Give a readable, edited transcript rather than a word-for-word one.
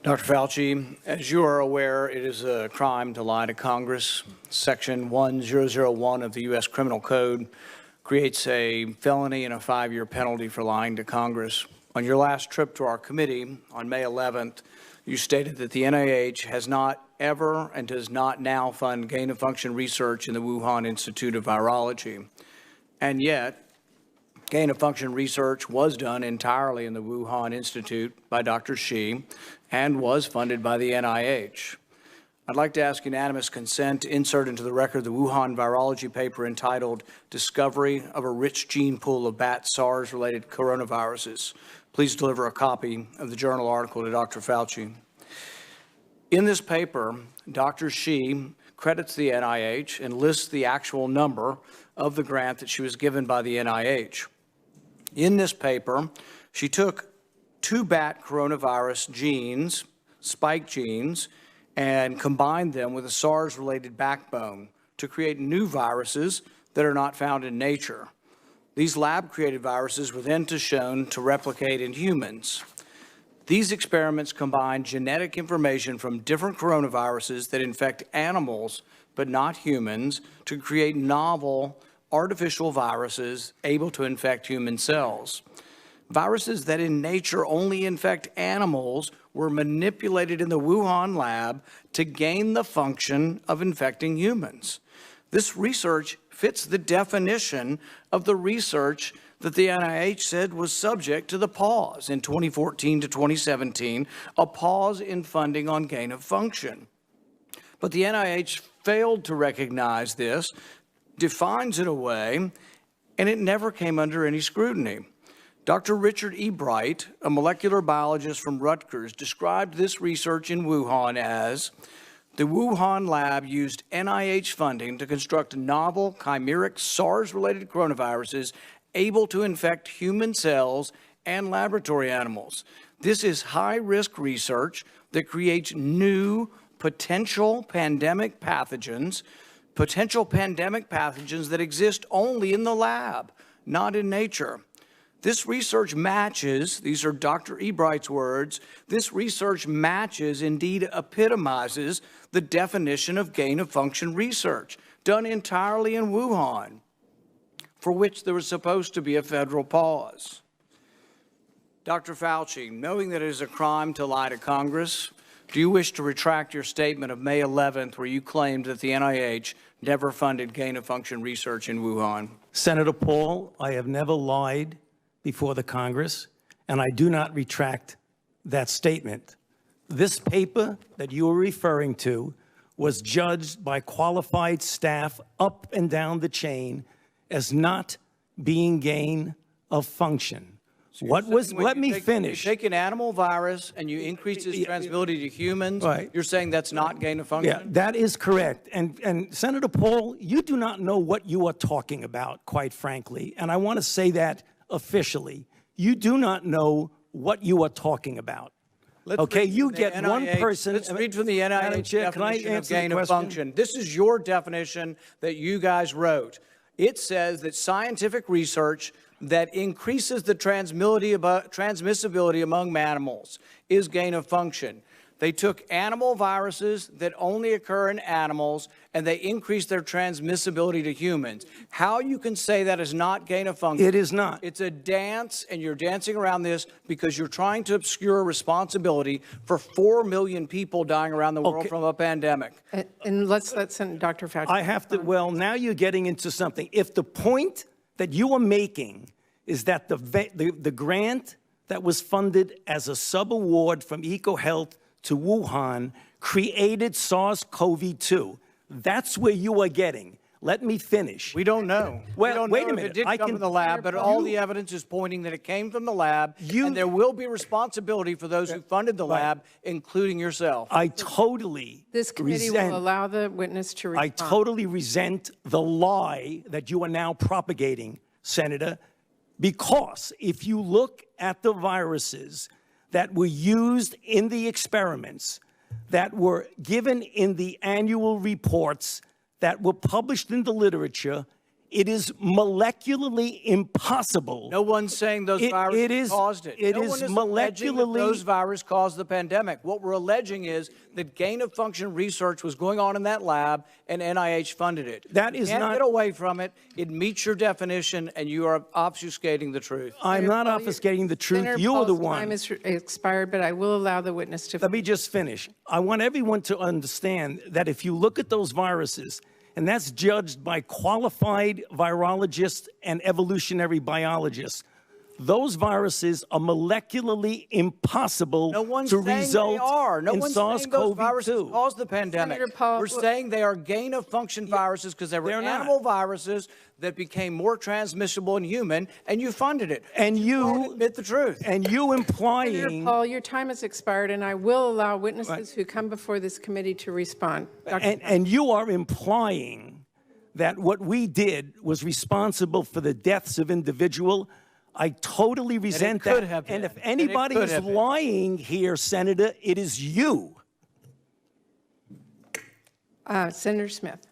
Dr. Fauci, as you are aware, it is a crime to lie to Congress. Section 1001 of the U.S. Criminal Code creates a felony and a 5-year penalty for lying to Congress. On your last trip to our committee on May 11th, you stated that the NIH has not ever and does not now fund gain-of-function research in the Wuhan Institute of Virology. And yet, gain-of-function research was done entirely in the Wuhan Institute by Dr. Shi and was funded by the NIH. I'd like to ask unanimous consent to insert into the record the Wuhan virology paper entitled Discovery of a Rich Gene Pool of Bat SARS-Related Coronaviruses. Please deliver a copy of the journal article to Dr. Fauci. In this paper, Dr. Shi credits the NIH and lists the actual number of the grant that she was given by the NIH. In this paper, she took 2 bat coronavirus genes, spike genes, and combined them with a SARS-related backbone to create new viruses that are not found in nature. These lab-created viruses were then shown to replicate in humans. These experiments combine genetic information from different coronaviruses that infect animals but not humans to create novel artificial viruses able to infect human cells. Viruses that in nature only infect animals were manipulated in the Wuhan lab to gain the function of infecting humans. This research fits the definition of the research that the NIH said was subject to the pause in 2014 to 2017, a pause in funding on gain of function. But the NIH failed to recognize this, defines it away, and it never came under any scrutiny. Dr. Richard E. Bright, a molecular biologist from Rutgers, described this research in Wuhan as the Wuhan lab used NIH funding to construct novel chimeric SARS-related coronaviruses able to infect human cells and laboratory animals. This is high-risk research that creates new potential pandemic pathogens that exist only in the lab, not in nature. This research matches, these are Dr. E. Bright's words, this research matches, indeed epitomizes, the definition of gain-of-function research done entirely in Wuhan, for which there was supposed to be a federal pause. Dr. Fauci, knowing that it is a crime to lie to Congress, do you wish to retract your statement of May 11th where you claimed that the NIH never funded gain-of-function research in Wuhan? Senator Paul, I have never lied before the Congress, and I do not retract that statement. This paper that you are referring to was judged by qualified staff up and down the chain as not being gain of function. So let me finish. You take an animal virus and you increase its transmissibility to humans, right. You're saying that's not gain of function? Yeah, that is correct. And Senator Paul, you do not know what you are talking about, quite frankly, and I want to say that officially. You do not know what you are talking about. Okay, you get NIH, one person. Let's read from the NIH definition of gain of function. This is your definition that you guys wrote. It says that scientific research that increases the transmissibility among mammals is gain of function. They took animal viruses that only occur in animals and they increased their transmissibility to humans. How you can say that is not gain of function? It is not. It's a dance, and you're dancing around this because you're trying to obscure responsibility for 4 million people dying around the world from a pandemic. And let's Dr. Fauci. I have to, well, now you're getting into something. If the point that you are making is that the grant that was funded as a sub-award from EcoHealth to Wuhan created SARS-CoV-2. That's where you are getting. Let me finish. We don't know. Well, wait a minute. It did come from the lab, but all the evidence is pointing that it came from the lab, and there will be responsibility for those who funded the lab, including yourself. I totally This committee will allow the witness to respond. I totally resent the lie that you are now propagating, Senator, because if you look at the viruses that were used in the experiments, that were given in the annual reports that were published in the literature, It is molecularly impossible. No one's saying those viruses caused it. It No is one is alleging that molecularly. those viruses caused the pandemic. What we're alleging is that gain-of-function research was going on in that lab, and NIH funded it. That is you can't not. get away from it. It meets your definition, and you are obfuscating the truth. I'm not obfuscating the truth. Senator You are the Paul's one. time is expired, but I will allow the witness to. Let me just finish. I want everyone to understand that if you look at those viruses, and that's judged by qualified virologists and evolutionary biologists, those viruses are molecularly impossible No one's to saying result they are. No in one's saying those viruses SARS-CoV-2. caused the pandemic. Senator Paul, We're saying they are gain-of-function viruses because they were They're not. animal viruses that became more transmissible in human, and you funded it. And won't you admit the truth. and you Senator implying Paul, your time has expired, and I will allow witnesses who come before this committee to respond. and you are implying that what we did was responsible for the deaths of individual. I totally resent could that. have And been. if anybody could is have been. lying here, Senator, it is you. Senator Smith.